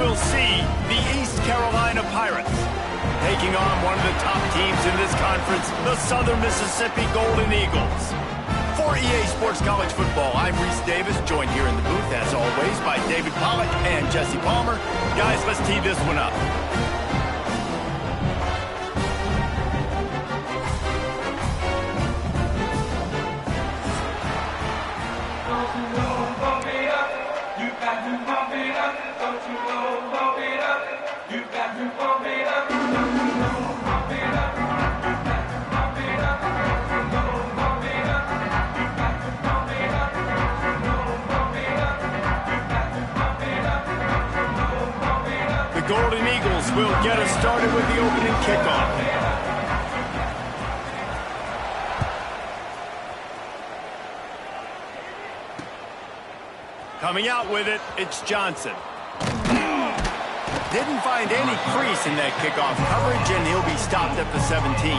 we'll see the East Carolina Pirates taking on one of the top teams in this conference, the Southern Mississippi Golden Eagles. For EA Sports College Football, I'm Reese Davis, joined here in the booth, as always, by David Pollack and Jesse Palmer. Guys, let's tee this one up. The Golden Eagles will get us started with the opening kickoff. Coming out with it, it's Johnson. Didn't find any crease in that kickoff coverage, and he'll be stopped at the 17.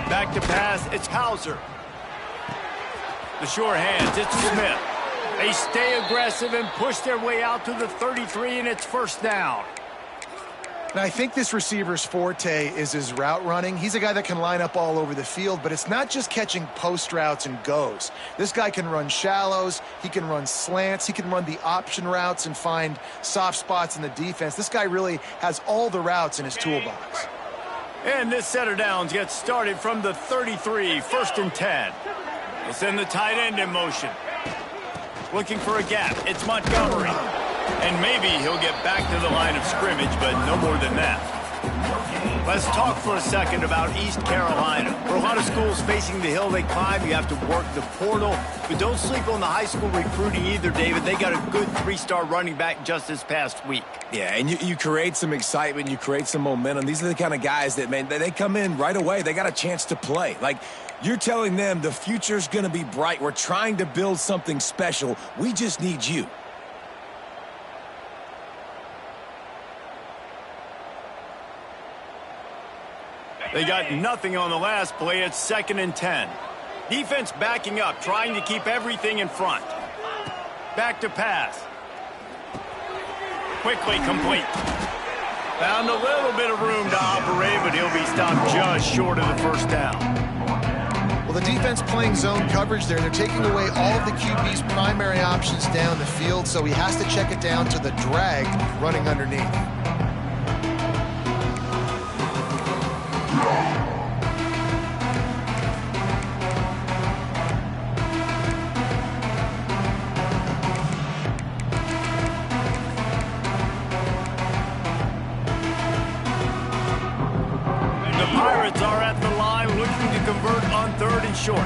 Back to pass, it's Hauser. The sure hands, it's Smith. They stay aggressive and push their way out to the 33, and it's first down. Now, I think this receiver's forte is his route running. He's a guy that can line up all over the field, but it's not just catching post routes and goes. This guy can run shallows, he can run slants, he can run the option routes and find soft spots in the defense. This guy really has all the routes in his toolbox. And this set of downs gets started from the 33, first and 10. They'll send the tight end in motion. Looking for a gap, it's Montgomery. And maybe he'll get back to the line of scrimmage, but no more than that. Let's talk for a second about East Carolina. For a lot of schools facing the hill they climb, you have to work the portal. But don't sleep on the high school recruiting either, David. They got a good 3-star running back just this past week. Yeah, and you create some excitement, you create some momentum. These are the kind of guys that, man, they come in right away. They got a chance to play. Like, you're telling them the future's going to be bright. We're trying to build something special. We just need you. They got nothing on the last play. It's second and 10. Defense backing up, trying to keep everything in front. Back to pass. Quickly complete. Found a little bit of room to operate, but he'll be stopped just short of the first down. Well, the defense playing zone coverage there. They're taking away all of the QB's primary options down the field, so he has to check it down to the drag running underneath. The Pirates are at the line looking to convert on third and short.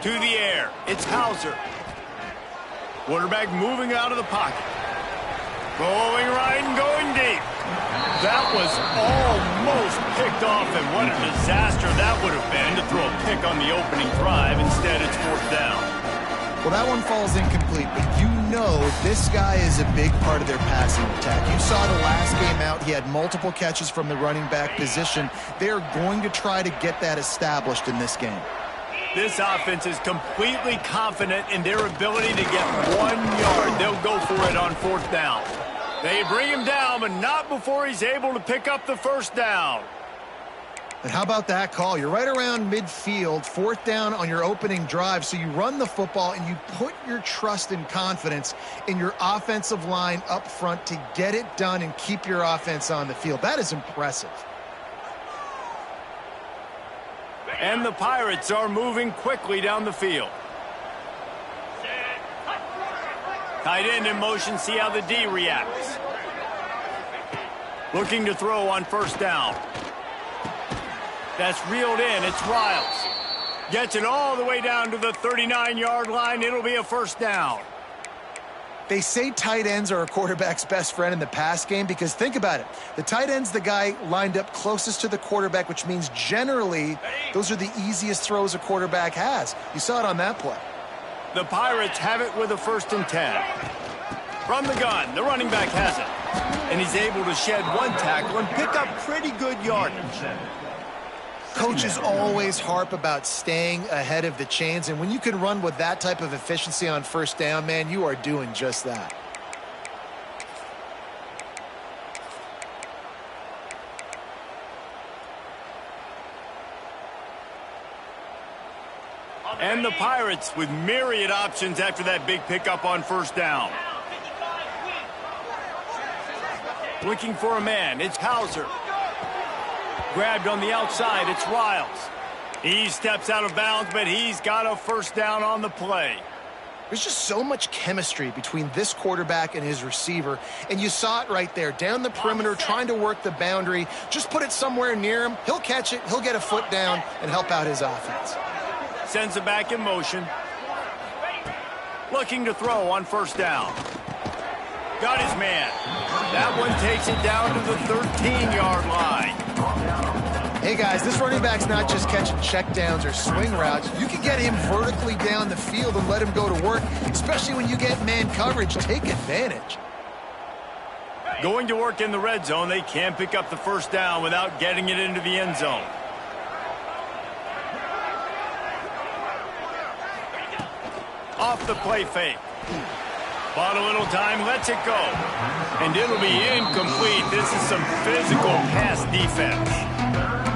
To the air, it's Hauser. Quarterback moving out of the pocket. Going right and going deep. That was almost picked off, and what a disaster that would have been to throw a pick on the opening drive. Instead, it's fourth down. Well, that one falls incomplete, but you know this guy is a big part of their passing attack. You saw the last game out. He had multiple catches from the running back position. They're going to try to get that established in this game. This offense is completely confident in their ability to get 1 yard. They'll go for it on fourth down. They bring him down, but not before he's able to pick up the first down. And how about that call? You're right around midfield, fourth down on your opening drive, so you run the football and you put your trust and confidence in your offensive line up front to get it done and keep your offense on the field. That is impressive. And the Pirates are moving quickly down the field. Tight end in motion, see how the D reacts. Looking to throw on first down. That's reeled in, it's Riles. Gets it all the way down to the 39-yard line. It'll be a first down. They say tight ends are a quarterback's best friend in the pass game because think about it. The tight end's the guy lined up closest to the quarterback, which means generally those are the easiest throws a quarterback has. You saw it on that play. The Pirates have it with a 1st and 10. From the gun, the running back has it. And he's able to shed one tackle and pick up pretty good yardage. Coaches always harp about staying ahead of the chains, and when you can run with that type of efficiency on 1st down, man, you are doing just that. And the Pirates with myriad options after that big pickup on 1st down. Looking for a man, it's Hauser. Grabbed on the outside, it's Riles. He steps out of bounds, but he's got a 1st down on the play. There's just so much chemistry between this quarterback and his receiver, and you saw it right there, down the perimeter, trying to work the boundary. Just put it somewhere near him. He'll catch it, he'll get a foot down, and help out his offense. Sends it back in motion. Looking to throw on 1st down. Got his man. That one takes it down to the 13-yard line. Hey, guys, this running back's not just catching checkdowns or swing routes. You can get him vertically down the field and let him go to work, especially when you get man coverage. Take advantage. Going to work in the red zone, they can pick up the 1st down without getting it into the end zone. Off the play fake. Bought a little time, lets it go. And it'll be incomplete. This is some physical pass defense.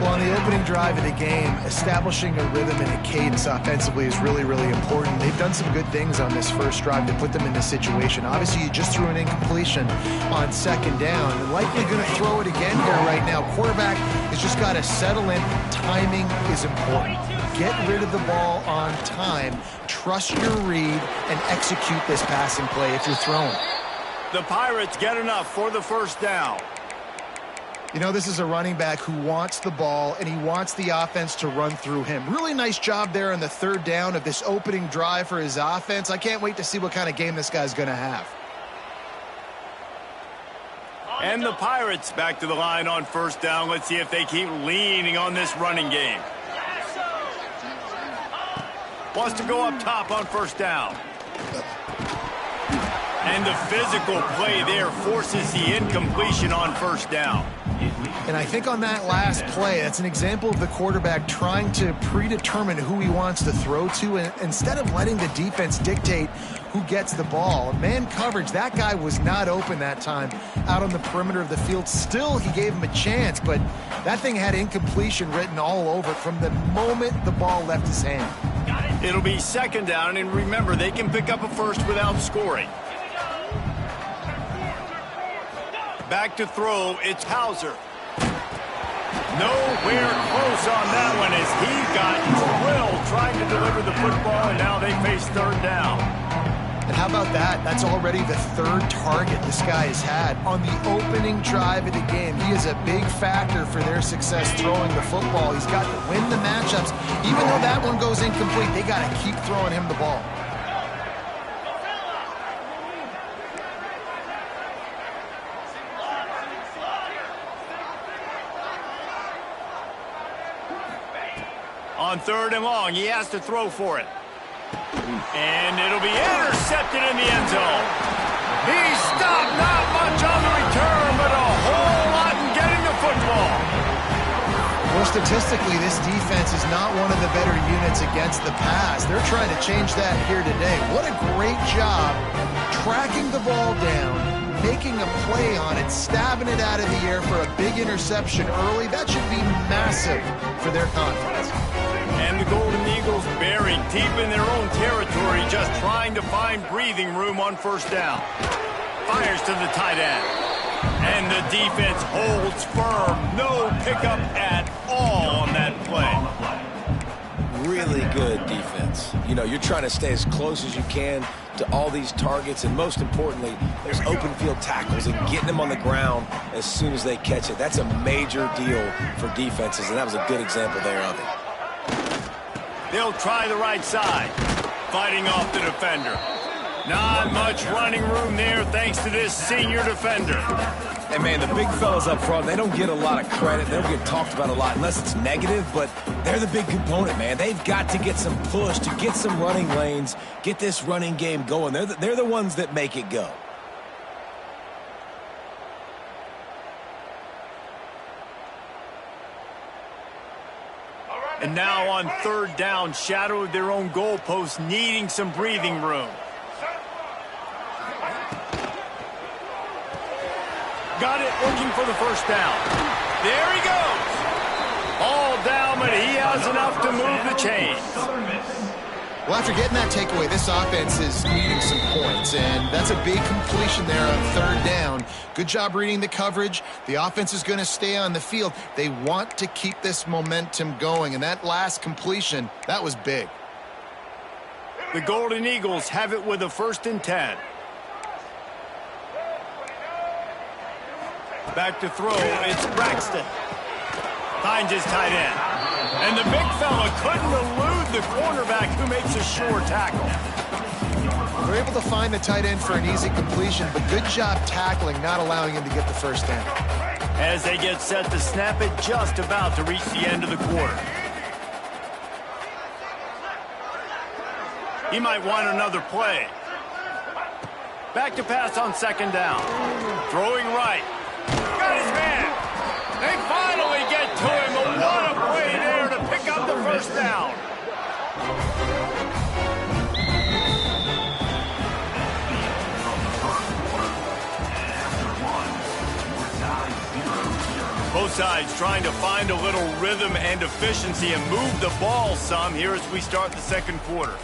Well, on the opening drive of the game, establishing a rhythm and a cadence offensively is really, really important. They've done some good things on this first drive to put them in this situation. Obviously, you just threw an incompletion on 2nd down. They're likely going to throw it again here right now. Quarterback has just got to settle in. Timing is important. Get rid of the ball on time. Trust your read and execute this passing play if you're throwing. The Pirates get enough for the 1st down. You know, this is a running back who wants the ball, and he wants the offense to run through him. Really nice job there on the 3rd down of this opening drive for his offense. I can't wait to see what kind of game this guy's going to have. And the Pirates back to the line on 1st down. Let's see if they keep leaning on this running game. Wants to go up top on 1st down. And the physical play there forces the incompletion on 1st down. And I think on that last play, that's an example of the quarterback trying to predetermine who he wants to throw to, and instead of letting the defense dictate who gets the ball. Man coverage, that guy was not open that time out on the perimeter of the field. Still, he gave him a chance, but that thing had incompletion written all over it from the moment the ball left his hand. It'll be 2nd down, and remember, they can pick up a 1st without scoring. Back to throw, it's Hauser. Nowhere close on that one as he got drilled trying to deliver the football, and now they face 3rd down. And how about that? That's already the 3rd target this guy has had on the opening drive of the game. He is a big factor for their success throwing the football. He's got to win the matchups. Even though that one goes incomplete, they got to keep throwing him the ball. On 3rd and long, he has to throw for it. And it'll be intercepted in the end zone. He stopped, not much on the return, but a whole lot in getting the football. Well, statistically, this defense is not one of the better units against the pass. They're trying to change that here today. What a great job tracking the ball down, making a play on it, stabbing it out of the air for a big interception early. That should be massive for their confidence. And the Golden Eagles buried deep in their own territory, just trying to find breathing room on 1st down. Fires to the tight end. And the defense holds firm. No pickup at all on that play. Really good defense. You know, you're trying to stay as close as you can to all these targets, and most importantly, those open field tackles and getting them on the ground as soon as they catch it. That's a major deal for defenses, and that was a good example there of it. They'll try the right side. Fighting off the defender. Not much running room there thanks to this senior defender. And, man, the big fellas up front, they don't get a lot of credit. They don't get talked about a lot unless it's negative, but they're the big component, man. They've got to get some push, to get some running lanes, get this running game going. They're the ones that make it go. And now on third down, shadow of their own goalpost, needing some breathing room. Got it, looking for the first down. There he goes. All down, but he has enough to move the chains. Well, after getting that takeaway, this offense is needing some points, and that's a big completion there on third down. Good job reading the coverage. The offense is going to stay on the field. They want to keep this momentum going, and that last completion, that was big. The Golden Eagles have it with a 1st and 10. Back to throw, it's Braxton. Finds his tight end. And the big fella couldn't elude the cornerback who makes a sure tackle. They're able to find the tight end for an easy completion, but good job tackling, not allowing him to get the first down. As they get set to snap it, just about to reach the end of the quarter. He might want another play. Back to pass on 2nd down. Throwing right. Got his man. They finally get to him. But what a play there to pick up the first down. Both sides trying to find a little rhythm and efficiency and move the ball some here as we start the 2nd quarter.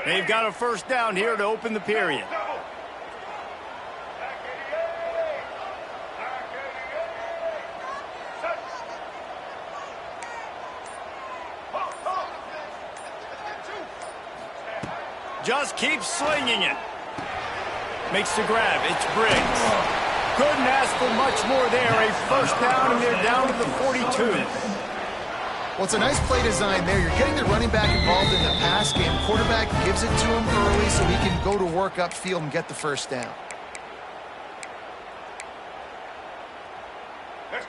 They've got a first down here to open the period. Just keeps slinging it. Makes the grab. It's Briggs. Couldn't ask for much more there. A first down, and they're down to the 42. Well, it's a nice play design there. You're getting the running back involved in the pass game. Quarterback gives it to him early so he can go to work upfield and get the first down.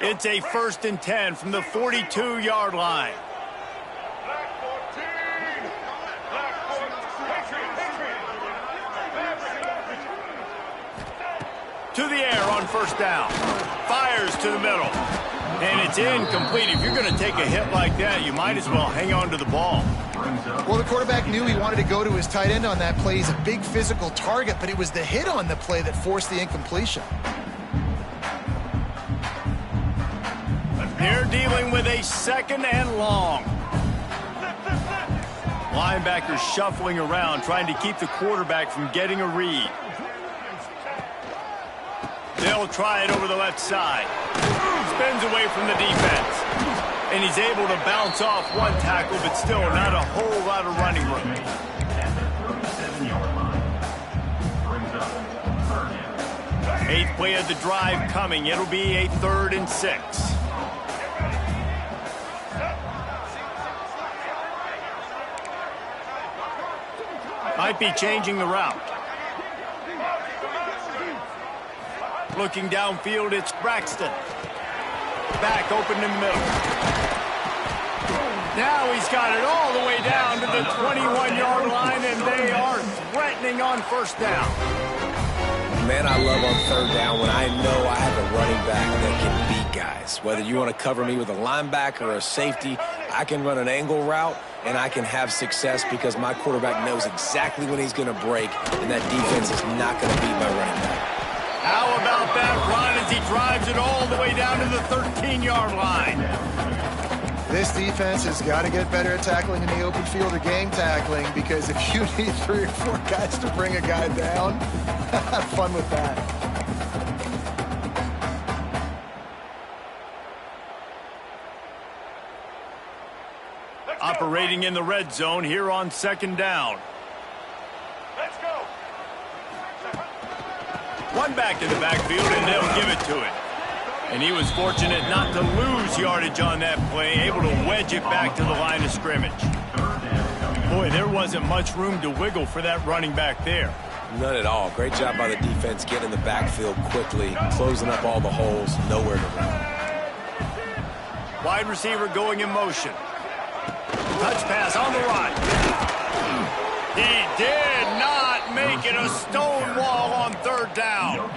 It's a 1st and 10 from the 42-yard line. To the air on first down. Fires to the middle. And it's incomplete. If you're going to take a hit like that, you might as well hang on to the ball. Well, the quarterback knew he wanted to go to his tight end on that play. He's a big physical target, but it was the hit on the play that forced the incompletion. They're dealing with a 2nd and long. Linebackers shuffling around, trying to keep the quarterback from getting a read. They'll try it over the left side. Spins away from the defense. And he's able to bounce off one tackle, but still not a whole lot of running room. Eighth play of the drive coming. It'll be a 3rd and 6. Might be changing the route. Looking downfield, it's Braxton. Back open in the middle. Now he's got it all the way down to the 21-yard line, and they are threatening on first down. Man, I love on third down when I know I have a running back that can beat guys. Whether you want to cover me with a linebacker or a safety, I can run an angle route, and I can have success because my quarterback knows exactly when he's going to break, and that defense is not going to beat my running back. How about that run as he drives it all the way down to the 13-yard line? This defense has got to get better at tackling in the open field or gang tackling, because if you need 3 or 4 guys to bring a guy down, have fun with that. Operating in the red zone here on 2nd down. One back in the backfield, and they'll give it to it. And he was fortunate not to lose yardage on that play, able to wedge it back to the line of scrimmage. Boy, there wasn't much room to wiggle for that running back there. None at all. Great job by the defense getting in the backfield quickly, closing up all the holes, nowhere to run. Wide receiver going in motion. Touch pass on the run. He did not make it a stone wall on third down.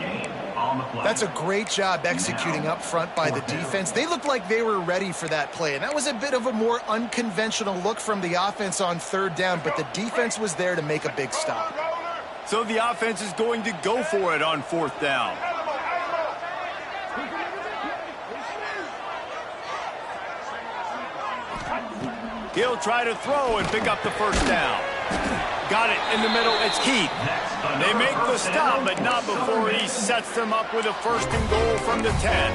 That's a great job executing up front by the defense. They looked like they were ready for that play, and that was a bit of a more unconventional look from the offense on third down, but the defense was there to make a big stop. So the offense is going to go for it on fourth down. He'll try to throw and pick up the first down. Got it in the middle. It's Keith. They make the stop, but not before he sets them up with a first and goal from the 10.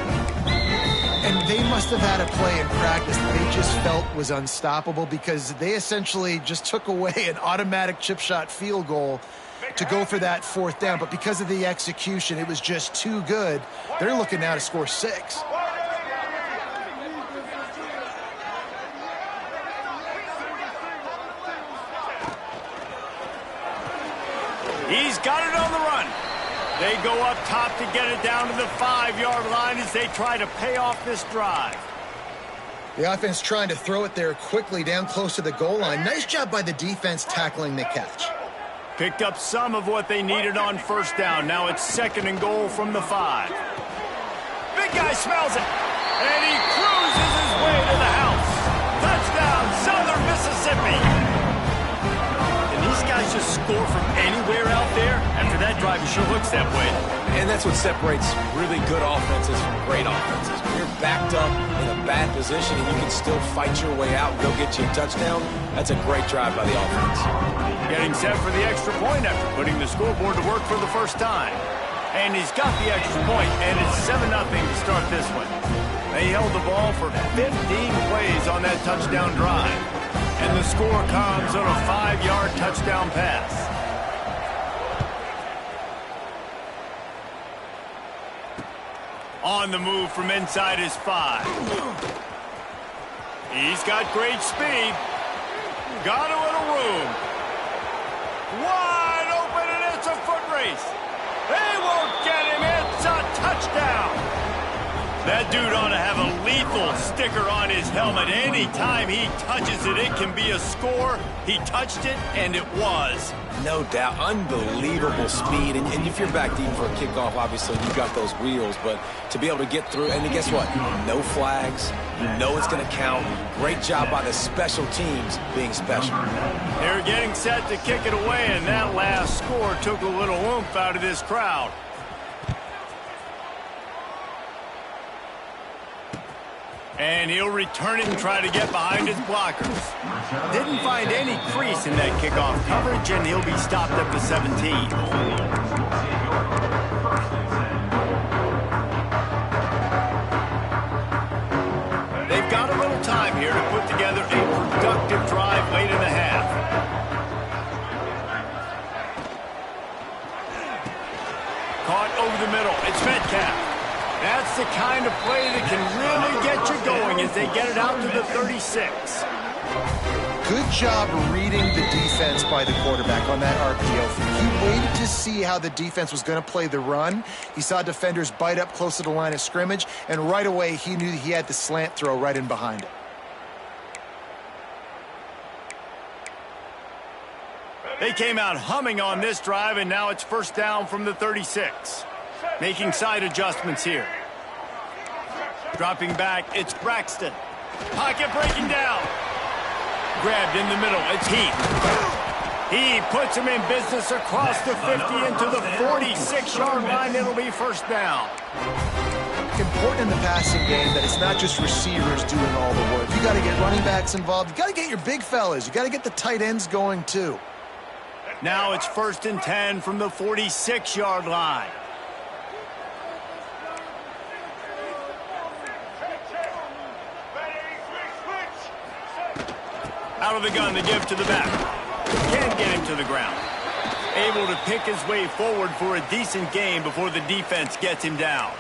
And they must have had a play in practice that they just felt was unstoppable because they essentially just took away an automatic chip shot field goal to go for that fourth down. But because of the execution, it was just too good. They're looking now to score 6. He's got it on the run. They go up top to get it down to the 5-yard line as they try to pay off this drive. The offense trying to throw it there quickly down close to the goal line. Nice job by the defense tackling the catch. Picked up some of what they needed on first down. Now it's second and goal from the 5. Big guy smells it, and he cruises his way to the house. Touchdown, Southern Mississippi. These guys just score from anywhere out there. After that drive, it sure looks that way. And that's what separates really good offenses from great offenses. When you're backed up in a bad position and you can still fight your way out and go get you a touchdown, that's a great drive by the offense. Getting set for the extra point after putting the scoreboard to work for the first time. And he's got the extra point, and it's 7-0 to start this one. They held the ball for 15 plays on that touchdown drive. And the score comes on a 5-yard touchdown pass. On the move from inside his 5. He's got great speed. Got a little room. Wide open, and it's a foot race. They won't get him. It's a touchdown. That dude ought to have a lethal sticker on his helmet. Anytime he touches it, it can be a score. He touched it, and it was. No doubt. Unbelievable speed. And if you're back deep for a kickoff, obviously, you've got those wheels. But to be able to get through, and guess what? No flags. You know it's going to count. Great job by the special teams being special. They're getting set to kick it away, and that last score took a little oomph out of this crowd. And he'll return it and try to get behind his blockers. Didn't find any crease in that kickoff coverage, and he'll be stopped at the 17. They've got a little time here to put together a productive drive late in the half. Caught over the middle. It's Metcalf. That's the kind of play that can really get you going as they get it out to the 36. Good job reading the defense by the quarterback on that RPO. He waited to see how the defense was going to play the run. He saw defenders bite up close to the line of scrimmage, and right away he knew he had the slant throw right in behind it. They came out humming on this drive, and now it's first down from the 36. Making side adjustments here. Dropping back, it's Braxton. Pocket breaking down. Grabbed in the middle, it's Heath. He puts him in business across the 50 into the 46-yard line. It'll be first down. Important in the passing game that it's not just receivers doing all the work. You got to get running backs involved. You got to get your big fellas. You got to get the tight ends going too. Now it's first and 10 from the 46-yard line. Out of the gun, the give to the back. Can't get him to the ground. Able to pick his way forward for a decent game before the defense gets him down.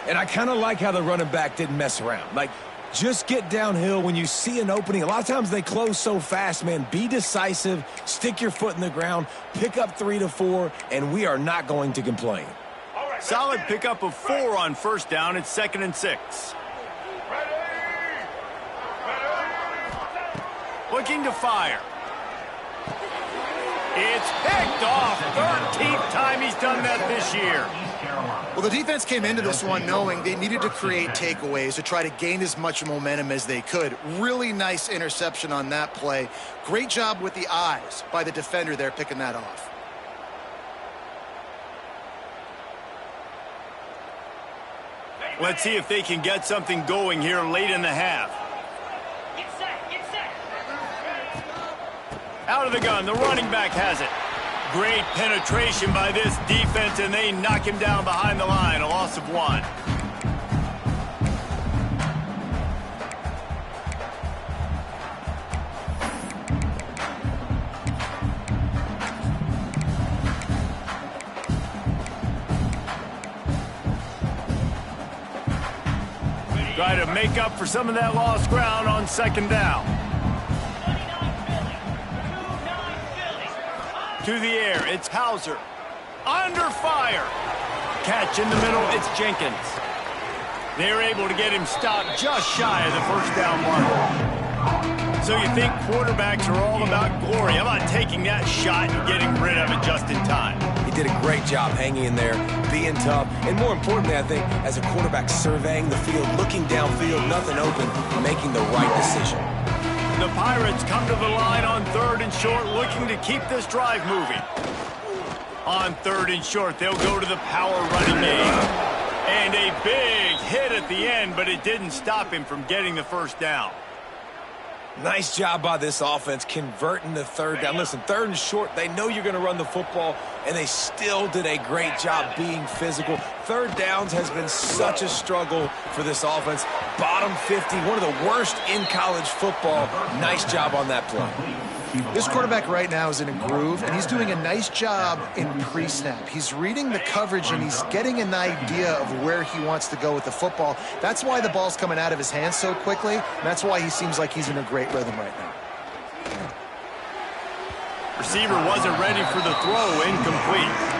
And I kind of like how the running back didn't mess around. Like, just get downhill when you see an opening. A lot of times they close so fast, man. Be decisive, stick your foot in the ground, pick up 3 to 4, and we are not going to complain. Solid pickup of 4 on first down. It's 2nd and 6. Looking to fire. It's picked off. 13th time he's done that this year. Well, the defense came into this one knowing they needed to create takeaways to try to gain as much momentum as they could. Really nice interception on that play. Great job with the eyes by the defender there picking that off. Let's see if they can get something going here late in the half. Out of the gun, the running back has it. Great penetration by this defense, and they knock him down behind the line, a loss of 1. Try to make up for some of that lost ground on 2nd down. To the air, it's Hauser. Under fire. Catch in the middle, it's Jenkins. They're able to get him stopped just shy of the first down mark. So you think quarterbacks are all about glory. How about taking that shot and getting rid of it just in time? He did a great job hanging in there, being tough, and more importantly, I think, as a quarterback surveying the field, looking downfield, nothing open, making the right decision. The Pirates come to the line on 3rd and short, looking to keep this drive moving. On 3rd and short, they'll go to the power running game. And a big hit at the end, but it didn't stop him from getting the first down. Nice job by this offense converting the 3rd down. Listen, 3rd and short, they know you're going to run the football, and they still did a great job being physical. 3rd downs has been such a struggle for this offense. Bottom 50, one of the worst in college football. Nice job on that play. This quarterback right now is in a groove, and he's doing a nice job in pre-snap. He's reading the coverage, and he's getting an idea of where he wants to go with the football. That's why the ball's coming out of his hands so quickly, and that's why he seems like he's in a great rhythm right now. Receiver wasn't ready for the throw, incomplete.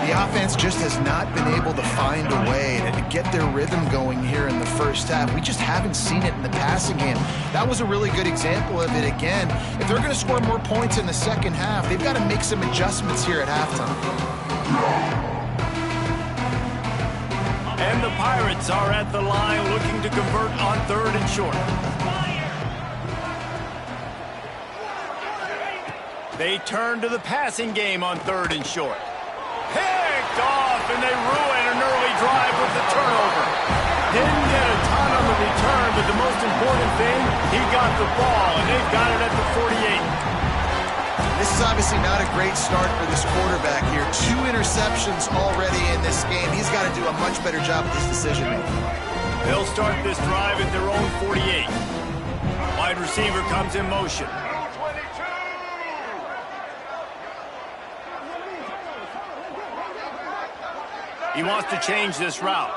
The offense just has not been able to find a way to get their rhythm going here in the first half. We just haven't seen it in the passing game. That was a really good example of it again. If they're going to score more points in the second half, they've got to make some adjustments here at halftime. And the Pirates are at the line looking to convert on 3rd and short. They turn to the passing game on 3rd and short. Picked off, and they ruin an early drive with the turnover. Didn't get a ton on the return, but the most important thing, he got the ball, and they've got it at the 48. This is obviously not a great start for this quarterback here. 2 interceptions already in this game. He's got to do a much better job with his decision-making. They'll start this drive at their own 48. Wide receiver comes in motion. He wants to change this route.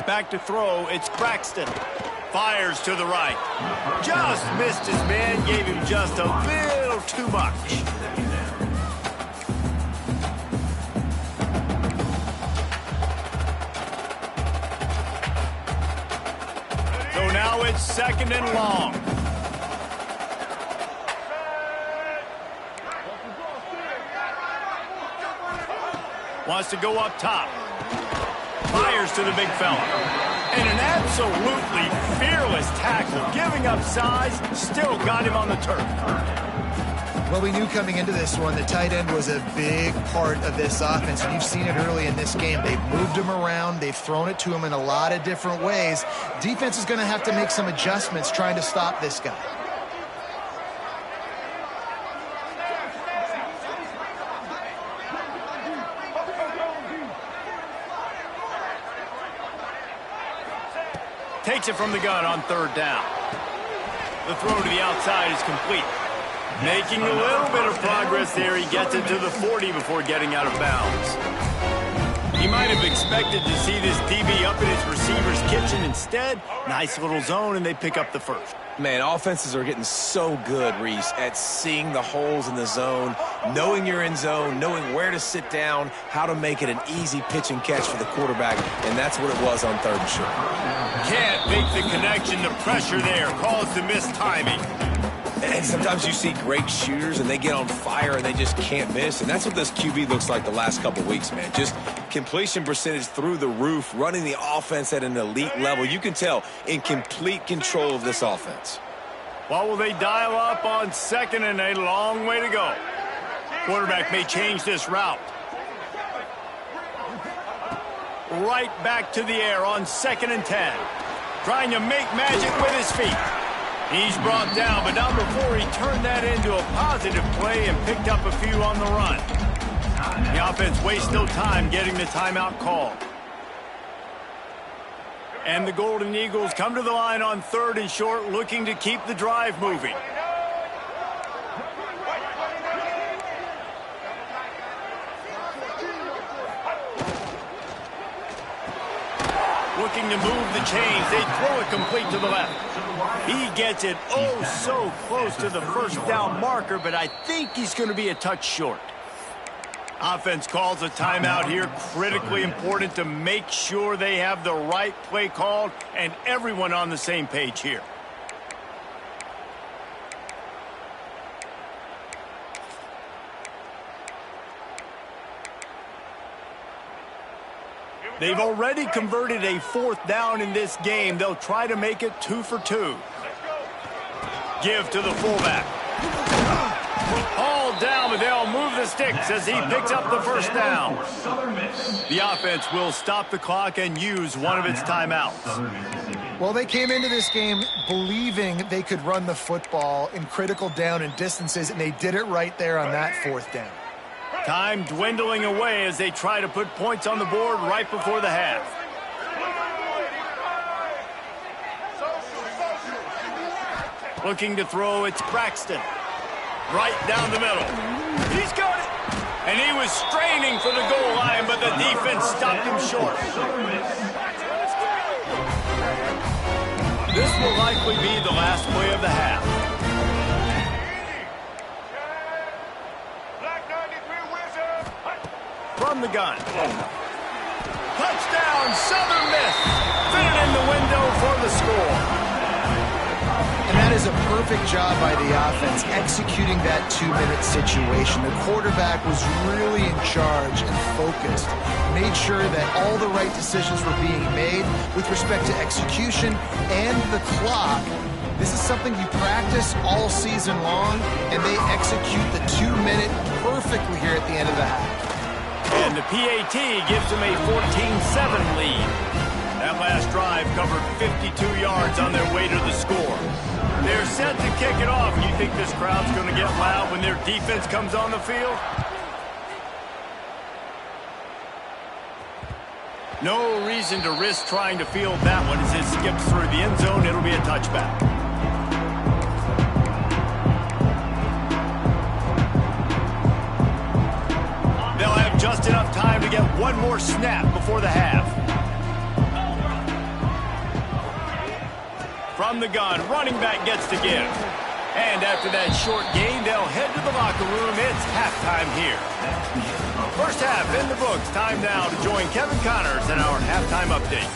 Back to throw, it's Braxton. Fires to the right. Just missed his man, gave him just a little too much. So now it's 2nd and long. Wants to go up top. Fires to the big fella. And an absolutely fearless tackle. Giving up size, still got him on the turf. Well, we knew coming into this one the tight end was a big part of this offense, and you've seen it early in this game. They've moved him around. They've thrown it to him in a lot of different ways. Defense is going to have to make some adjustments trying to stop this guy. Takes it from the gun on 3rd down. The throw to the outside is complete. Making a little bit of progress there. He gets it to the 40 before getting out of bounds. He might have expected to see this DB up in his receiver's kitchen. Instead, nice little zone, and they pick up the first. Man, offenses are getting so good, Reese, at seeing the holes in the zone, knowing you're in zone, knowing where to sit down, how to make it an easy pitch and catch for the quarterback, and that's what it was on 3rd and short. Can't make the connection. The pressure there caused the missed timing. And sometimes you see great shooters, and they get on fire, and they just can't miss. And that's what this QB looks like the last couple weeks, man. Just completion percentage through the roof, running the offense at an elite level. You can tell in complete control of this offense. What will they dial up on 2nd and a long way to go? Quarterback may change this route. Right back to the air on 2nd and 10. Trying to make magic with his feet. He's brought down, but not before he turned that into a positive play and picked up a few on the run. The offense wastes no time getting the timeout called. And the Golden Eagles come to the line on 3rd and short, looking to keep the drive moving. Looking to move the chains. They throw it complete to the left. He gets it oh so close to the first down marker, but I think he's going to be a touch short. Offense calls a timeout here. Critically important to make sure they have the right play called and everyone on the same page here. They've already converted a 4th down in this game. They'll try to make it 2 for 2. Give to the fullback. All down, but they'll move the sticks as he picks up the first down. The offense will stop the clock and use one of its timeouts. Well, they came into this game believing they could run the football in critical down and distances, and they did it right there on that 4th down. Time dwindling away as they try to put points on the board right before the half. Looking to throw, it's Braxton. Right down the middle. He's got it. And he was straining for the goal line, but the defense stopped him short. This will likely be the last play of the half. From the gun. Touchdown, Southern Miss. Fit it in the window for the score. And that is a perfect job by the offense executing that 2-minute situation. The quarterback was really in charge and focused. Made sure that all the right decisions were being made with respect to execution and the clock. This is something you practice all season long, and they execute the 2-minute perfectly here at the end of the half. And the PAT gives them a 14-7 lead. That last drive covered 52 yards on their way to the score. They're set to kick it off. You think this crowd's going to get loud when their defense comes on the field? No reason to risk trying to field that one as it skips through the end zone. It'll be a touchback. They'll have just enough time to get one more snap before the half. From the gun, running back gets to give. And after that short gain, they'll head to the locker room. It's halftime here. First half in the books. Time now to join Kevin Connors in our halftime update.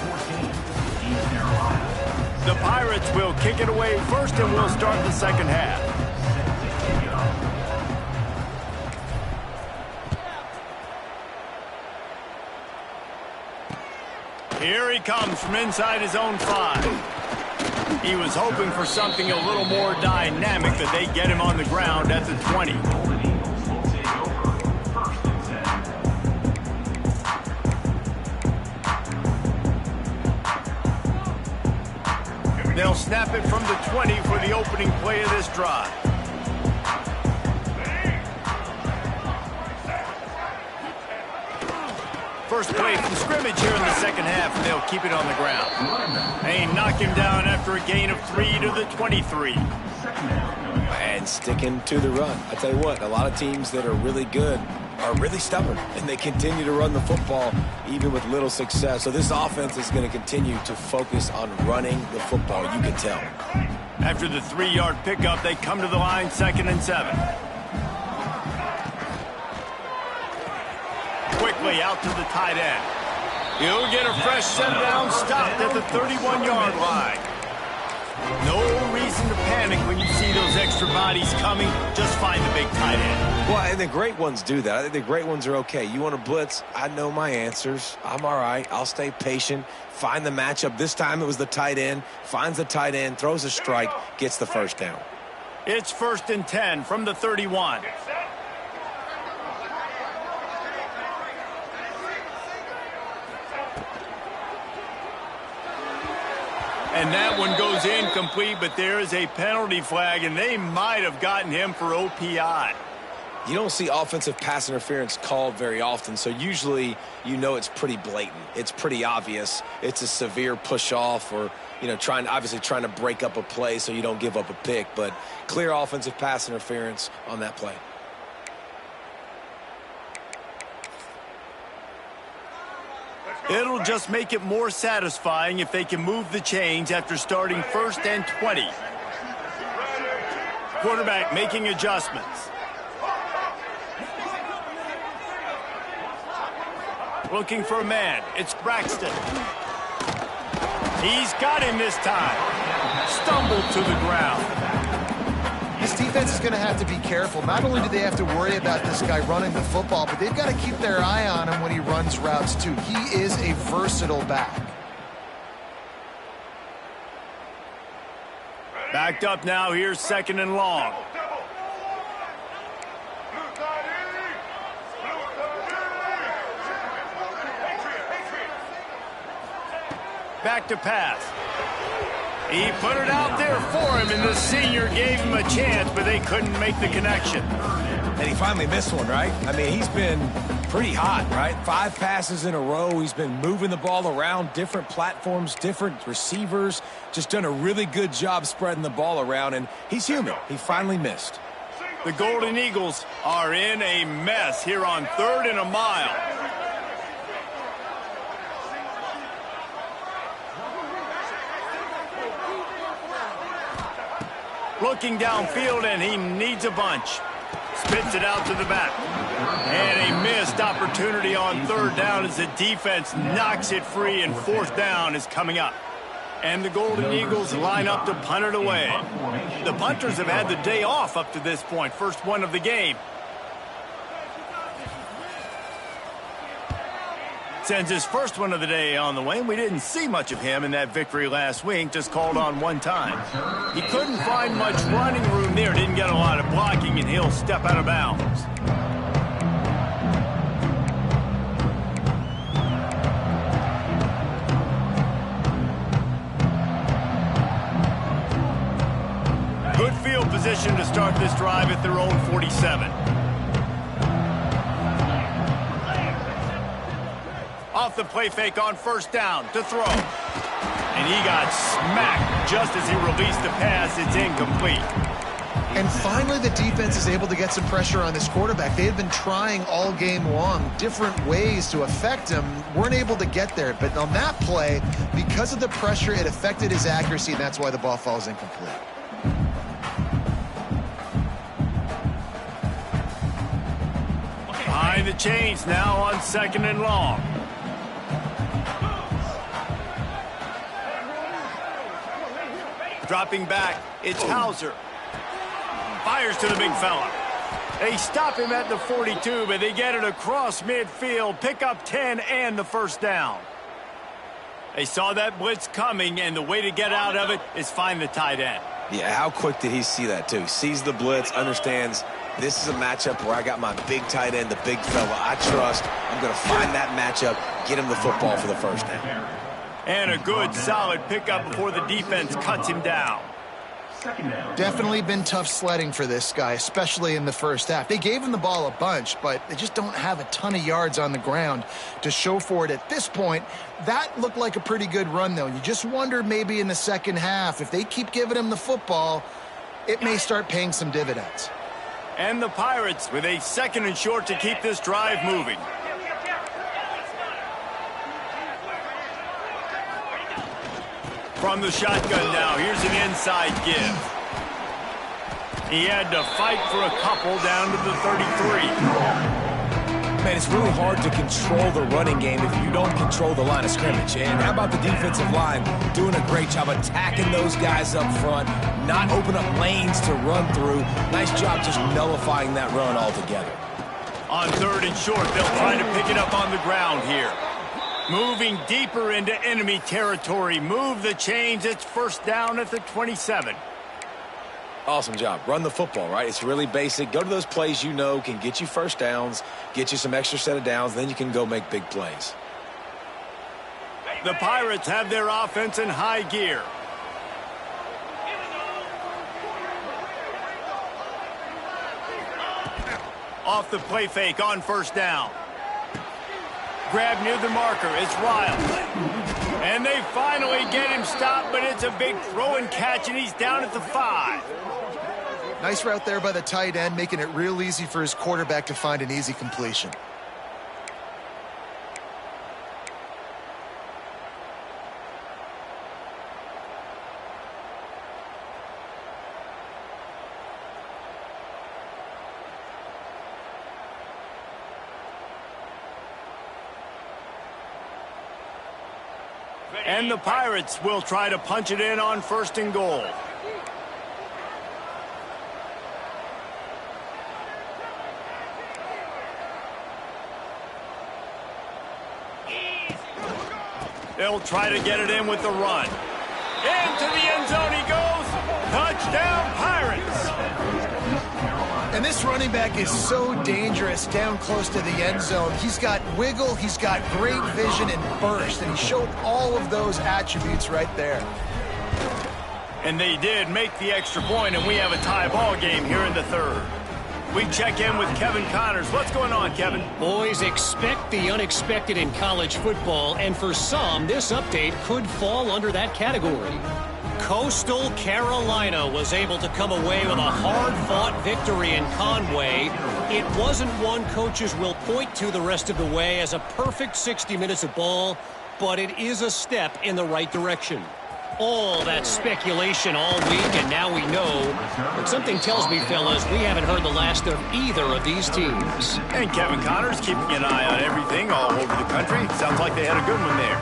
The Pirates will kick it away first, and we'll start the second half. Here he comes from inside his own 5. He was hoping for something a little more dynamic, that they get him on the ground at the 20. They'll snap it from the 20 for the opening play of this drive. first play from scrimmage here in the second half, and they'll keep it on the ground. They knock him down after a gain of 3 to the 23. And sticking to the run. I tell you what, a lot of teams that are really good are really stubborn, and they continue to run the football even with little success. So this offense is going to continue to focus on running the football, you can tell. After the 3-yard pickup, they come to the line, 2nd and 7. Quickly out to the tight end. He'll get a fresh set down, stopped at the 31-yard line. No reason to panic when you see those extra bodies coming. Just find the big tight end. Well, and the great ones do that. I think the great ones are okay. You want to blitz? I know my answers. I'm all right. I'll stay patient. Find the matchup. This time it was the tight end. Finds the tight end, throws a strike, gets the first down. It's 1st and 10 from the 31. And that one goes incomplete, but there is a penalty flag, and they might have gotten him for OPI. You don't see offensive pass interference called very often, so usually you know it's pretty blatant. It's pretty obvious. It's a severe push-off or, you know, obviously trying to break up a play so you don't give up a pick, but clear offensive pass interference on that play. It'll just make it more satisfying if they can move the chains after starting 1st and 20. Quarterback making adjustments. Looking for a man. It's Braxton. He's got him this time. Stumbled to the ground. This defense is going to have to be careful. Not only do they have to worry about this guy running the football, but they've got to keep their eye on him when he runs routes too. He is a versatile back. Backed up now. Here's 2nd and long. Back to pass. He put it out there for him, and the senior gave him a chance, but they couldn't make the connection. And he finally missed one, right? I mean, he's been pretty hot, right? 5 passes in a row. He's been moving the ball around, different platforms, different receivers. Just done a really good job spreading the ball around, and he's human. He finally missed. The Golden Eagles are in a mess here on 3rd and a mile. Looking downfield, and he needs a bunch. Spits it out to the back. And a missed opportunity on 3rd down as the defense knocks it free, and 4th down is coming up. And the Golden Eagles line up to punt it away. The punters have had the day off up to this point. First one of the game. Sends his first one of the day on the way. We didn't see much of him in that victory last week, just called on one time. He couldn't find much running room there, didn't get a lot of blocking, and he'll step out of bounds. Good field position to start this drive at their own 47. Off the play fake on 1st down to throw. And he got smacked just as he released the pass. It's incomplete. And finally the defense is able to get some pressure on this quarterback. They had been trying all game long different ways to affect him. Weren't able to get there. But on that play, because of the pressure, it affected his accuracy, and that's why the ball falls incomplete. Behind the chains now on 2nd and long. Dropping back, it's Hauser. Fires to the big fella. They stop him at the 42, but they get it across midfield, pick up 10 and the 1st down. They saw that blitz coming, and the way to get out of it is find the tight end. Yeah, how quick did he see that, too? Sees the blitz, understands this is a matchup where I got my big tight end, the big fella I trust. I'm going to find that matchup, get him the football for the 1st down. And a good, solid pickup before the defense cuts him down. Definitely been tough sledding for this guy, especially in the first half. They gave him the ball a bunch, but they just don't have a ton of yards on the ground to show for it at this point. That looked like a pretty good run, though. You just wonder maybe in the second half, if they keep giving him the football, it may start paying some dividends. And the Pirates with a 2nd and short to keep this drive moving. From the shotgun now, here's an inside give. He had to fight for a couple down to the 33. Man, it's really hard to control the running game if you don't control the line of scrimmage. And how about the defensive line doing a great job attacking those guys up front, not open up lanes to run through. Nice job just nullifying that run altogether. On 3rd and short, they'll try to pick it up on the ground here. Moving deeper into enemy territory. Move the chains. It's 1st down at the 27. Awesome job. Run the football, right? It's really basic. Go to those plays you know can get you 1st downs, get you some extra set of downs, then you can go make big plays. The Pirates have their offense in high gear. Off the play fake on 1st down. Grab near the marker. It's Wild. And they finally get him stopped, but it's a big throw and catch, and he's down at the 5. Nice route there by the tight end, making it real easy for his quarterback to find an easy completion. And the Pirates will try to punch it in on 1st and goal. They'll try to get it in with the run. Into the end zone he goes. Touchdown, Pirates. And this running back is so dangerous down close to the end zone. He's got wiggle, he's got great vision and burst, and he showed all of those attributes right there. And they did make the extra point, and we have a tie ball game here in the 3rd. We check in with Kevin Connors. What's going on, Kevin? Boys, expect the unexpected in college football, and for some, this update could fall under that category. Coastal Carolina was able to come away with a hard-fought victory in Conway. It wasn't one coaches will point to the rest of the way as a perfect 60 minutes of ball, but it is a step in the right direction. All that speculation all week, and now we know. But something tells me, fellas, we haven't heard the last of either of these teams. And Kevin Connors keeping an eye on everything all over the country. Sounds like they had a good one there.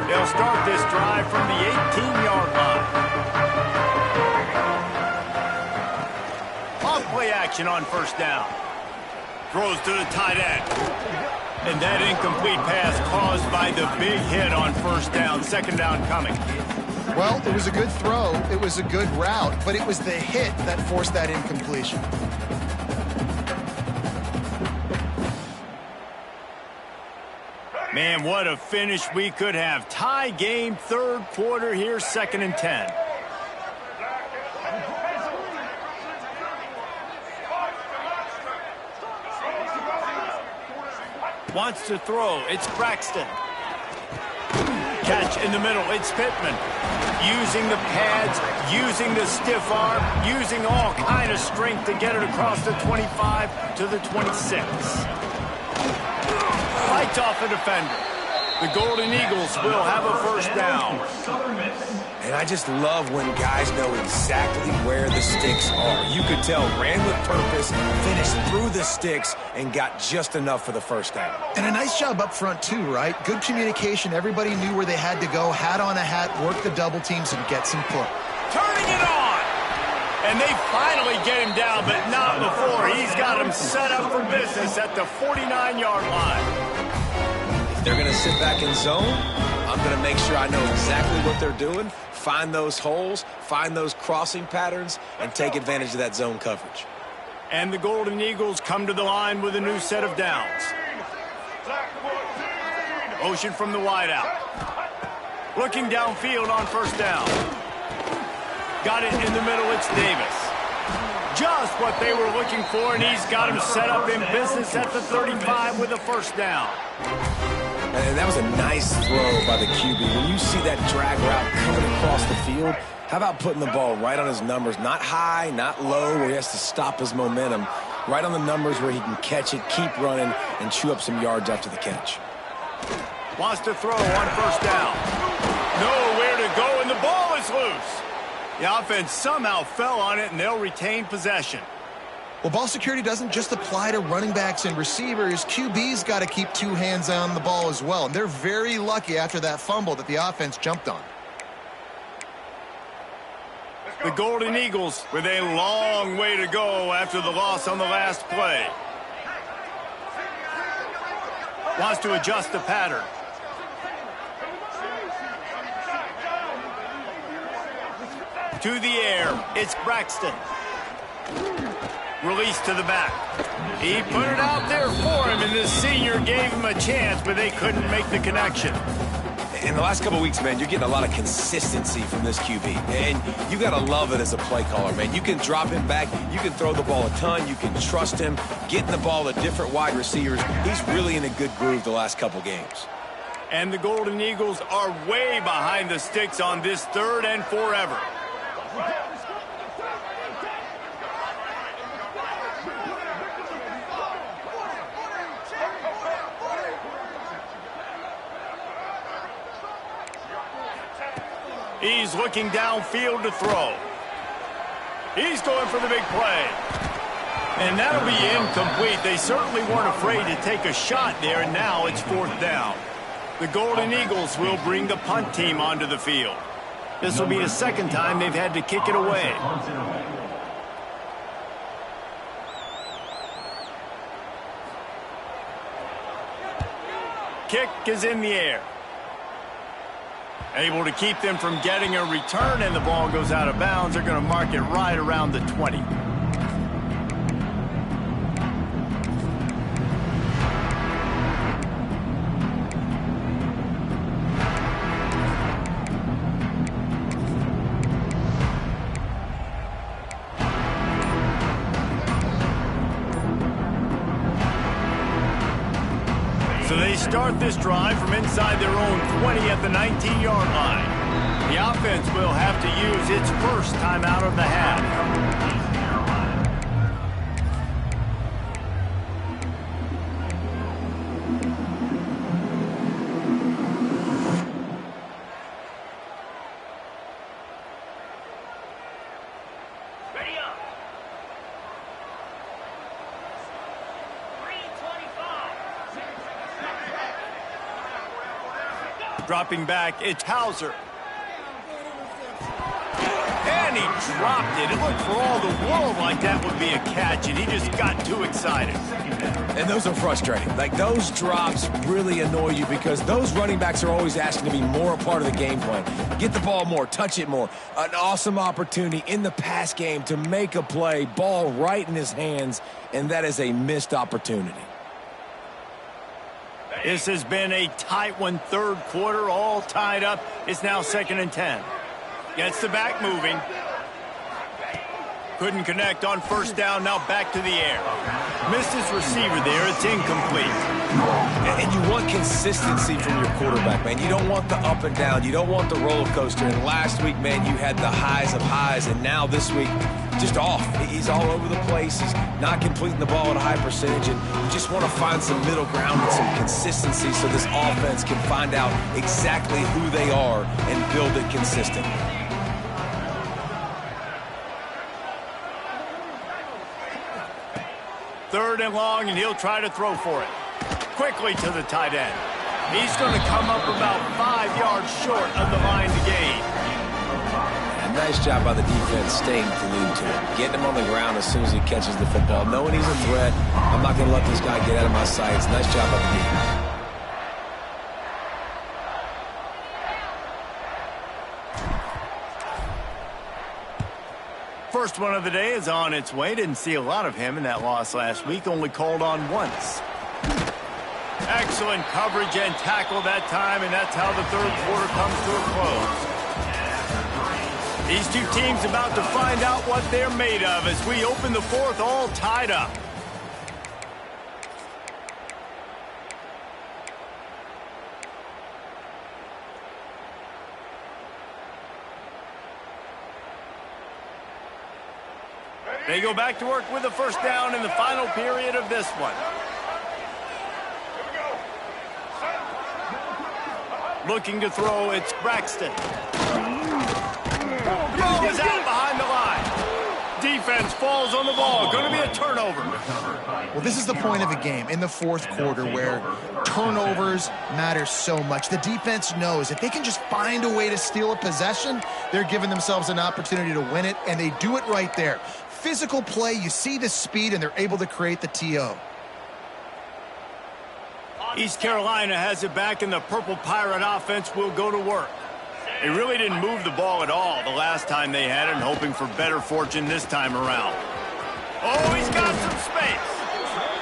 They'll start this drive from the 18-yard line. Off play action on 1st down. Throws to the tight end. And that incomplete pass caused by the big hit on 1st down. 2nd down coming. Well, it was a good throw. It was a good route, but it was the hit that forced that incompletion. Man, what a finish we could have. Tie game, 3rd quarter here, 2nd and 10. Wants to throw. It's Braxton. Catch in the middle. It's Pittman. Using the pads, using the stiff arm, using all kind of strength to get it across the 25 to the 26. Fights off a defender. The Golden Eagles will have a 1st down. And I just love when guys know exactly where the sticks are. You could tell ran with purpose, finished through the sticks, and got just enough for the 1st down. And a nice job up front, too, right? Good communication. Everybody knew where they had to go. Hat on a hat, work the double teams, and get some push. Turning it on! And they finally get him down, but not before. He's got him set up for business at the 49-yard line. If they're going to sit back in zone, I'm going to make sure I know exactly what they're doing, find those holes, find those crossing patterns, and take advantage of that zone coverage. And the Golden Eagles come to the line with a new set of downs. Motion from the wideout. Looking downfield on first down. Got it in the middle, it's Davis. Just what they were looking for, and he's got him set up in business at the 35 with a first down. And that was a nice throw by the QB. When you see that drag route coming across the field, how about putting the ball right on his numbers? Not high, not low, where he has to stop his momentum. Right on the numbers where he can catch it, keep running, and chew up some yards after the catch. Wants to throw on first down. Nowhere to go, and the ball is loose. The offense somehow fell on it, and they'll retain possession. Well, ball security doesn't just apply to running backs and receivers. QB's got to keep two hands on the ball as well. And they're very lucky after that fumble that the offense jumped on. The Golden Eagles with a long way to go after the loss on the last play. Wants to adjust the pattern. To the air, it's Braxton. Release to the back. He put it out there for him, and the senior gave him a chance, but they couldn't make the connection. In the last couple of weeks, man, you're getting a lot of consistency from this QB. And you got to love it as a play caller, man. You can drop him back. You can throw the ball a ton. You can trust him. Getting the ball to different wide receivers. He's really in a good groove the last couple games. And the Golden Eagles are way behind the sticks on this 3rd and forever. He's looking downfield to throw. He's going for the big play. And that'll be incomplete. They certainly weren't afraid to take a shot there, and now it's 4th down. The Golden Eagles will bring the punt team onto the field. This will be the 2nd time they've had to kick it away. Kick is in the air. Able to keep them from getting a return, and the ball goes out of bounds. They're going to mark it right around the 20. So they start this drive from inside their own 20 at the 19-yard line. The offense will have to use its first timeout of the half. Dropping back, it's Hauser. And he dropped it. It looked for all the world like that would be a catch, and he just got too excited. And those are frustrating. Like, those drops really annoy you because those running backs are always asking to be more a part of the game plan. Get the ball more, touch it more. An awesome opportunity in the pass game to make a play, ball right in his hands, and that is a missed opportunity. This has been a tight one, 3rd quarter, all tied up. It's now 2nd and 10. Gets the back moving. Couldn't connect on first down, now back to the air. Missed his receiver there, it's incomplete. And you want consistency from your quarterback, man. You don't want the up and down. You don't want the roller coaster. And last week, man, you had the highs of highs, and now this week, just off. He's all over the place. He's not completing the ball at a high percentage, and you just want to find some middle ground and some consistency so this offense can find out exactly who they are and build it consistent. Third and long, and he'll try to throw for it. Quickly to the tight end. He's going to come up about 5 yards short of the line to gain. A nice job by the defense staying glued to him. Getting him on the ground as soon as he catches the football. Knowing he's a threat, I'm not going to let this guy get out of my sights. Nice job by the defense. First one of the day is on its way. Didn't see a lot of him in that loss last week. Only called on once. Excellent coverage and tackle that time, and that's how the third quarter comes to a close. These two teams about to find out what they're made of as we open the fourth all tied up. They go back to work with the first down in the final period of this one. Looking to throw, it's Braxton. Ball is out behind the line. Defense falls on the ball. Going to be a turnover. Well, this is the point of a game in the fourth quarter where turnovers matter so much. The defense knows if they can just find a way to steal a possession, they're giving themselves an opportunity to win it, and they do it right there. Physical play, you see the speed, and they're able to create the TO. East Carolina has it back, and the Purple Pirate offense will go to work. They really didn't move the ball at all the last time they had it, and hoping for better fortune this time around. Oh, he's got some space.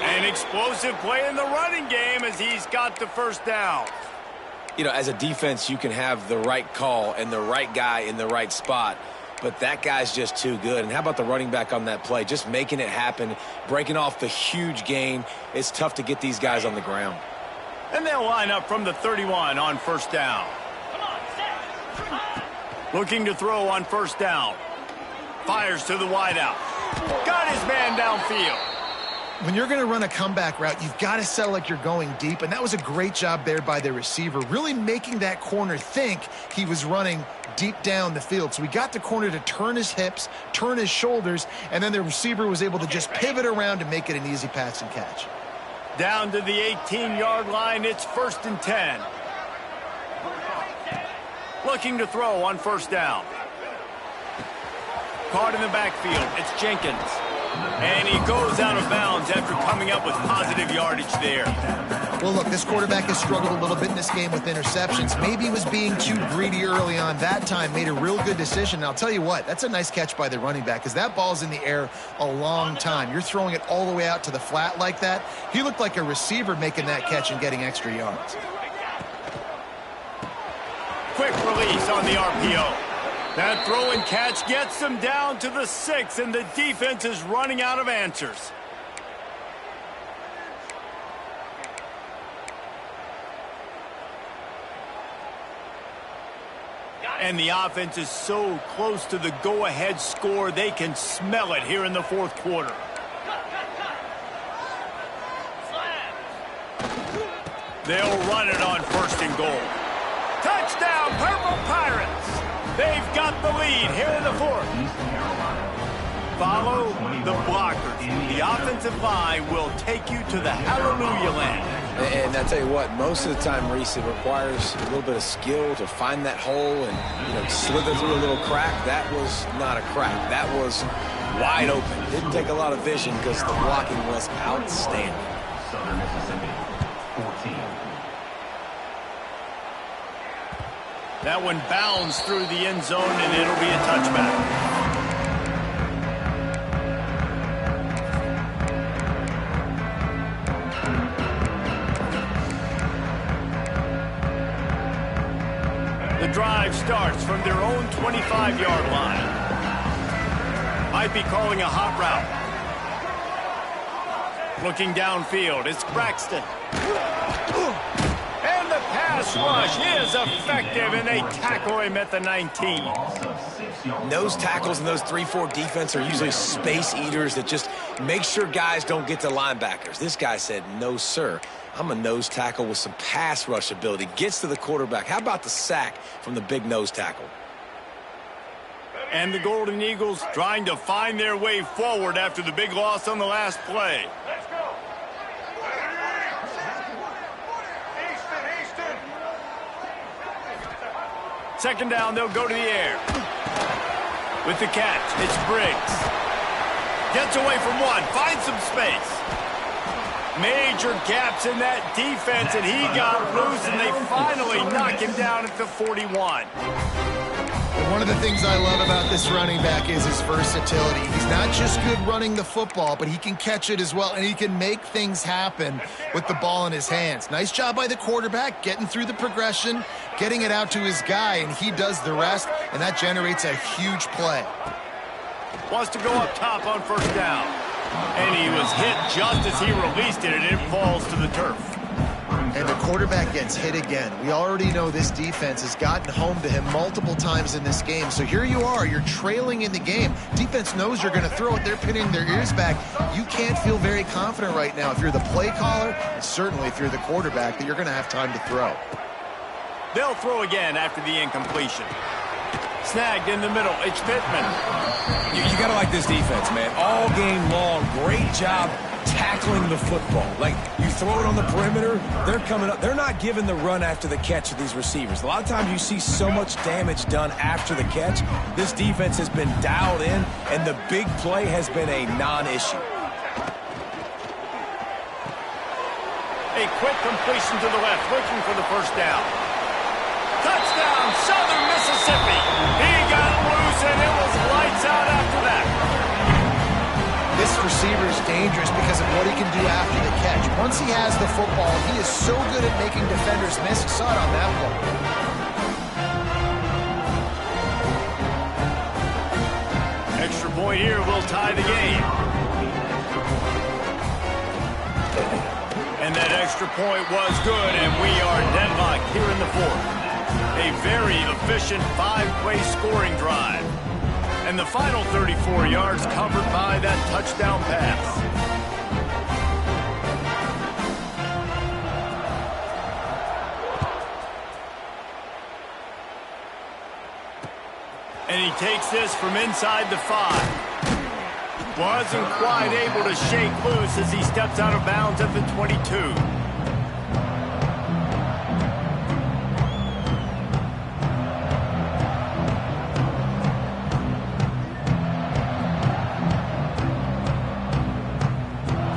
An explosive play in the running game as he's got the first down. You know, as a defense, you can have the right call and the right guy in the right spot, but that guy's just too good. And how about the running back on that play? Just making it happen, breaking off the huge gain. It's tough to get these guys on the ground. And they'll line up from the 31 on first down. Looking to throw on first down. Fires to the wideout. Got his man downfield. When you're going to run a comeback route, you've got to sell like you're going deep, and that was a great job there by the receiver, really making that corner think he was running deep down the field. So we got the corner to turn his hips, turn his shoulders, and then the receiver was able to just pivot around and make it an easy pass and catch. Down to the 18-yard line, it's 1st and 10. Looking to throw on first down. Caught in the backfield, it's Jenkins. And he goes out of bounds after coming up with positive yardage there. Well, look, this quarterback has struggled a little bit in this game with interceptions. Maybe he was being too greedy early on. That time made a real good decision. And I'll tell you what, that's a nice catch by the running back because that ball's in the air a long time. You're throwing it all the way out to the flat like that. He looked like a receiver making that catch and getting extra yards. Quick release on the RPO. That throw and catch gets them down to the 6, and the defense is running out of answers. And the offense is so close to the go-ahead score, they can smell it here in the fourth quarter. They'll run it on 1st and goal. Touchdown, Purple Pirates! They've got the lead here in the fourth. Follow the blockers. The offensive line will take you to the hallelujah land. And I tell you what, most of the time, Reese, it requires a little bit of skill to find that hole and slither through a little crack. That was not a crack. That was wide open. Didn't take a lot of vision because the blocking was outstanding. Southern Mississippi, 14. That one bounds through the end zone, and it'll be a touchback. The drive starts from their own 25-yard line. Might be calling a hot route. Looking downfield, it's Braxton. And the pass rush is effective, and they tackle him at the 19. Nose tackles and those 3-4 defense are usually space eaters that just make sure guys don't get to linebackers. This guy said, no, sir. I'm a nose tackle with some pass rush ability. Gets to the quarterback. How about the sack from the big nose tackle? And the Golden Eagles trying to find their way forward after the big loss on the last play. Second down, they'll go to the air. With the catch, it's Briggs. Gets away from one, finds some space. Major gaps in that defense, and he got loose, and they finally knock him down at the 41. One of the things I love about this running back is his versatility. He's not just good running the football, but he can catch it as well, and he can make things happen with the ball in his hands. Nice job by the quarterback, getting through the progression, getting it out to his guy, and he does the rest, and that generates a huge play. Wants to go up top on first down. And he was hit just as he released it, and it falls to the turf. And the quarterback gets hit again. We already know this defense has gotten home to him multiple times in this game. So here you are, you're trailing in the game. Defense knows you're going to throw it. They're pinning their ears back. You can't feel very confident right now if you're the play caller, and certainly if you're the quarterback, that you're going to have time to throw. They'll throw again after the incompletion. Snagged in the middle. It's Pittman. You got to like this defense, man. All game long, great job tackling the football. Like, you throw it on the perimeter, they're coming up. They're not giving the run after the catch of these receivers. A lot of times you see so much damage done after the catch. This defense has been dialed in, and the big play has been a non-issue. A quick completion to the left, looking for the first down. Touchdown, Southern Mississippi. He got loose, and it was lights out after that. This receiver is dangerous because of what he can do after the catch. Once he has the football, he is so good at making defenders miss. Saw it on that play. Extra point here will tie the game. And that extra point was good, and we are deadlocked here in the fourth. A very efficient 5-play scoring drive. And the final 34 yards covered by that touchdown pass. And he takes this from inside the 5. Wasn't quite able to shake loose as he steps out of bounds at the 22.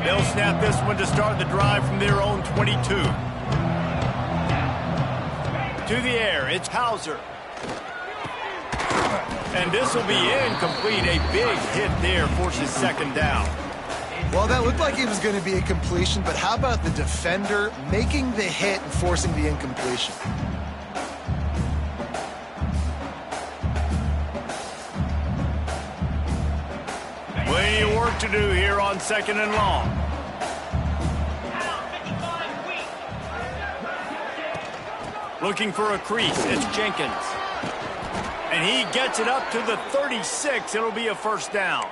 They'll snap this one to start the drive from their own 22. To the air, it's Hauser. And this will be incomplete. A big hit there forces second down. Well, that looked like it was going to be a completion, but how about the defender making the hit and forcing the incompletion? Plenty of work to do here on second and long. Looking for a crease, it's Jenkins. And he gets it up to the 36. It'll be a first down.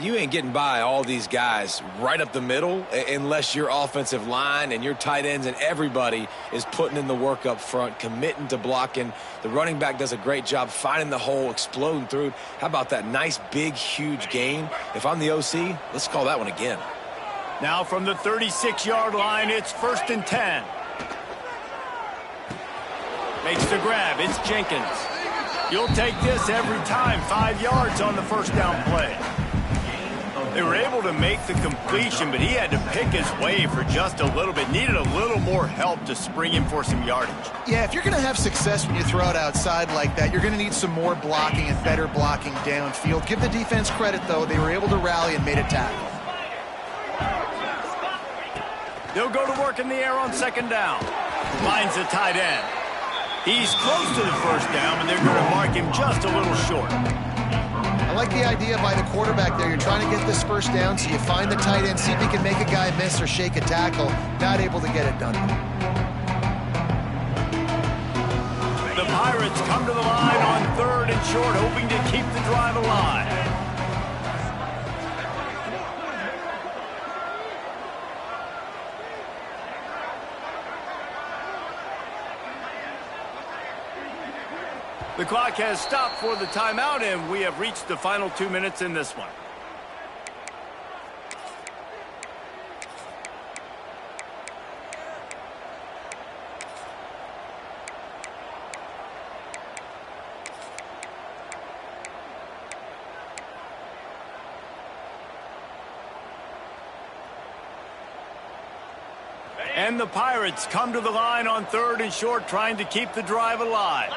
You ain't getting by all these guys right up the middle unless your offensive line and your tight ends and everybody is putting in the work up front, committing to blocking. The running back does a great job finding the hole, exploding through. How about that nice, big, huge gain? If I'm the OC, let's call that one again. Now from the 36-yard line, it's 1st and 10. Makes the grab. It's Jenkins. You'll take this every time. 5 yards on the first down play. They were able to make the completion, but he had to pick his way for just a little bit. Needed a little more help to spring him for some yardage. Yeah, if you're going to have success when you throw it outside like that, you're going to need some more blocking and better blocking downfield. Give the defense credit, though. They were able to rally and made a tackle. They'll go to work in the air on second down. Finds the tight end. He's close to the first down, but they're going to mark him just a little short. I like the idea by the quarterback there. You're trying to get this first down, so you find the tight end, see if he can make a guy miss or shake a tackle. Not able to get it done. The Pirates come to the line on 3rd and short, hoping to keep the drive alive. The clock has stopped for the timeout, and we have reached the final 2 minutes in this one. And the Pirates come to the line on 3rd and short, trying to keep the drive alive.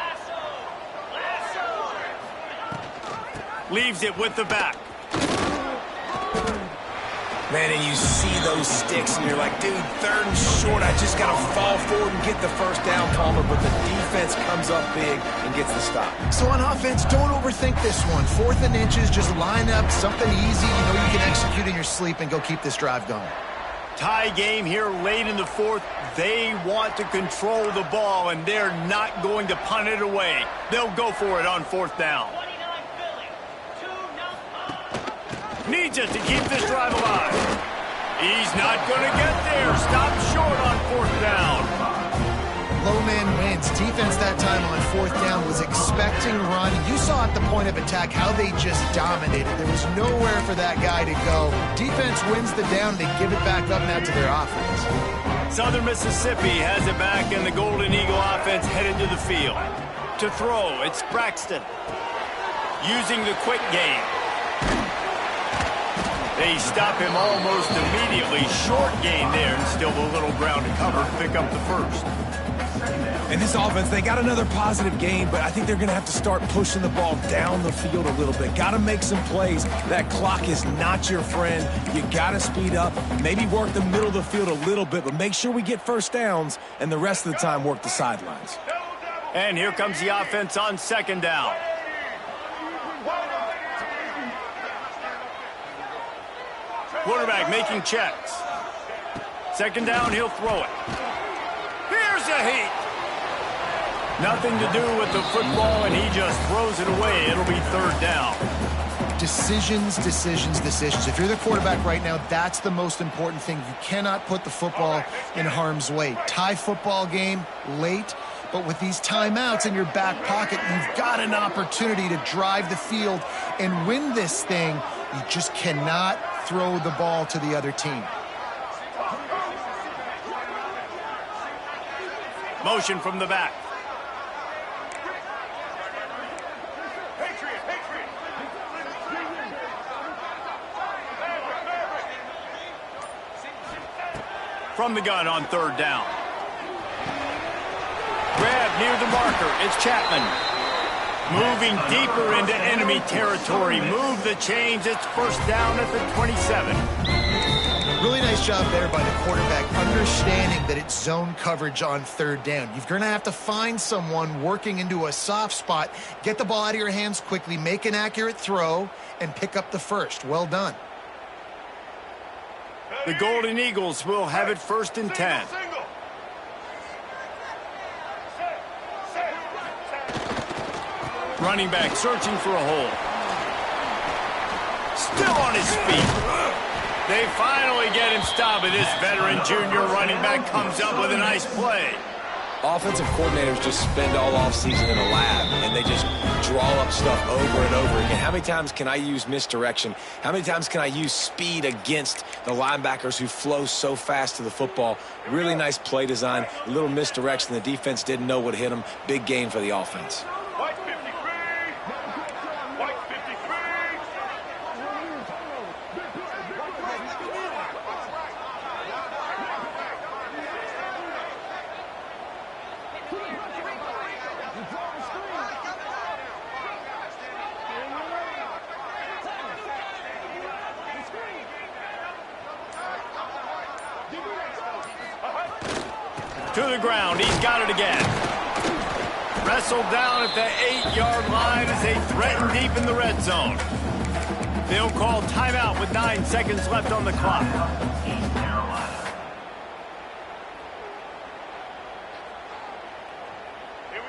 Leaves it with the back. Man, and you see those sticks, and you're like, dude, 3rd and short. I just got to fall forward and get the first down, Palmer. But the defense comes up big and gets the stop. So on offense, don't overthink this one. 4th and inches, just line up something easy you know you can execute in your sleep and go keep this drive going. Tie game here late in the 4th. They want to control the ball, and they're not going to punt it away. They'll go for it on 4th down. Needs it to keep this drive alive. He's not going to get there. Stop short on 4th down. Low man wins. Defense that time on 4th down was expecting run. You saw at the point of attack how they just dominated. There was nowhere for that guy to go. Defense wins the down. They give it back up now to their offense. Southern Mississippi has it back, and the Golden Eagle offense headed to the field. To throw, it's Braxton. Using the quick game. They stop him almost immediately. Short gain there, and still a little ground to cover to pick up the first. And this offense, they got another positive game, but I think they're going to have to start pushing the ball down the field a little bit. Got to make some plays. That clock is not your friend. You got to speed up, maybe work the middle of the field a little bit, but make sure we get first downs, and the rest of the time work the sidelines. And here comes the offense on 2nd down. Quarterback making checks. 2nd down, he'll throw it. Here's a heat. Nothing to do with the football, and he just throws it away. It'll be 3rd down. Decisions, decisions, decisions. If you're the quarterback right now, that's the most important thing. You cannot put the football in harm's way. Tie football game late, but with these timeouts in your back pocket, you've got an opportunity to drive the field and win this thing. You just cannot throw the ball to the other team. Motion from the back. From the gun on 3rd down. Grab near the marker. It's Chapman. Moving deeper into enemy territory. Move the chains. It's 1st down at the 27. Really nice job there by the quarterback, understanding that it's zone coverage on 3rd down. You're going to have to find someone working into a soft spot, get the ball out of your hands quickly, make an accurate throw, and pick up the first. Well done. The Golden Eagles will have it 1st and 10. Running back searching for a hole. Still on his feet. They finally get him stopped, and this veteran junior running back comes up with a nice play. Offensive coordinators just spend all offseason in a lab, and they just draw up stuff over and over again. How many times can I use misdirection? How many times can I use speed against the linebackers who flow so fast to the football? Really nice play design, a little misdirection. The defense didn't know what hit them. Big gain for the offense. To the ground, he's got it again. Wrestled down at the 8-yard line as they threaten deep in the red zone. They'll call timeout with 9 seconds left on the clock.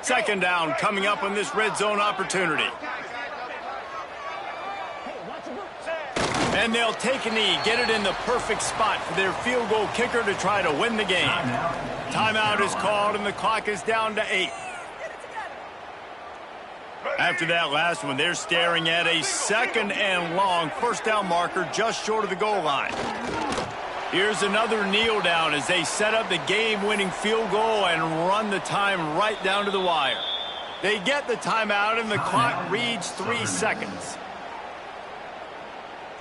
Second down coming up on this red zone opportunity. And they'll take a knee, get it in the perfect spot for their field goal kicker to try to win the game. Timeout is called, and the clock is down to 8. After that last one, they're staring at a 2nd and long first down marker just short of the goal line. Here's another kneel down as they set up the game-winning field goal and run the time right down to the wire. They get the timeout, and the clock reads 3 seconds.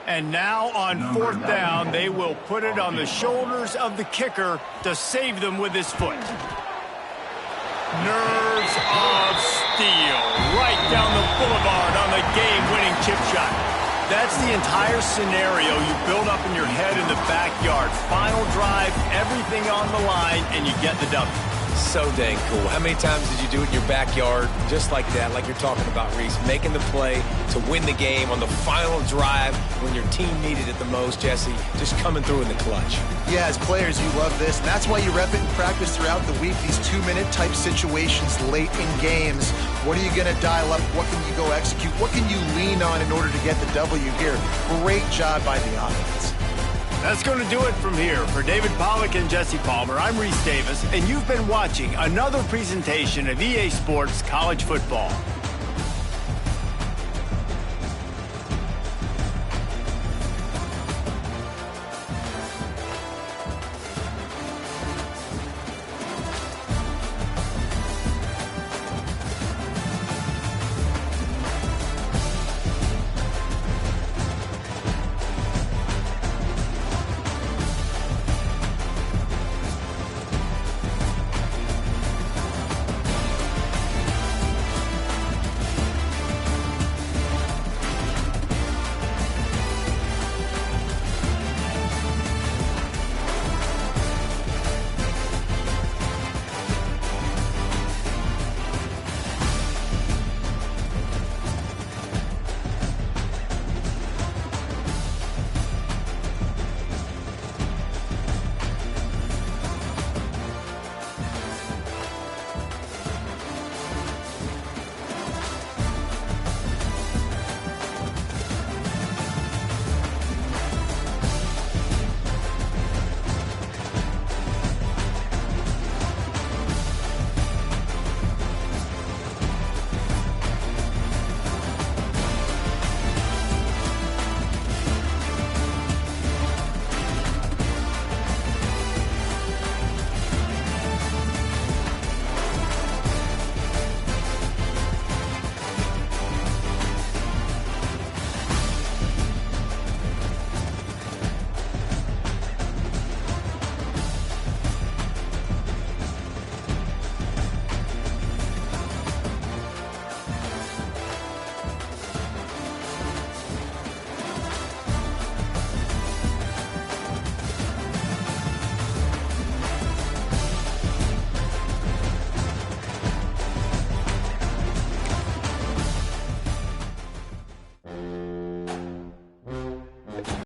And now on 4th down, they will put it on the shoulders of the kicker to save them with his foot. Nerves of steel right down the boulevard on the game-winning chip shot. That's the entire scenario you build up in your head in the backyard. Final drive, everything on the line, and you get the W. So dang cool. How many times did you do it in your backyard just like that, like you're talking about, Reese? Making the play to win the game on the final drive when your team needed it the most, Jesse. Just coming through in the clutch. Yeah, as players, you love this. And that's why you rep it in practice throughout the week. These 2-minute type situations late in games. What are you going to dial up? What can you go execute? What can you lean on in order to get the W here? Great job by the offense. That's going to do it from here. For David Pollack and Jesse Palmer, I'm Reese Davis, and you've been watching another presentation of EA Sports College Football.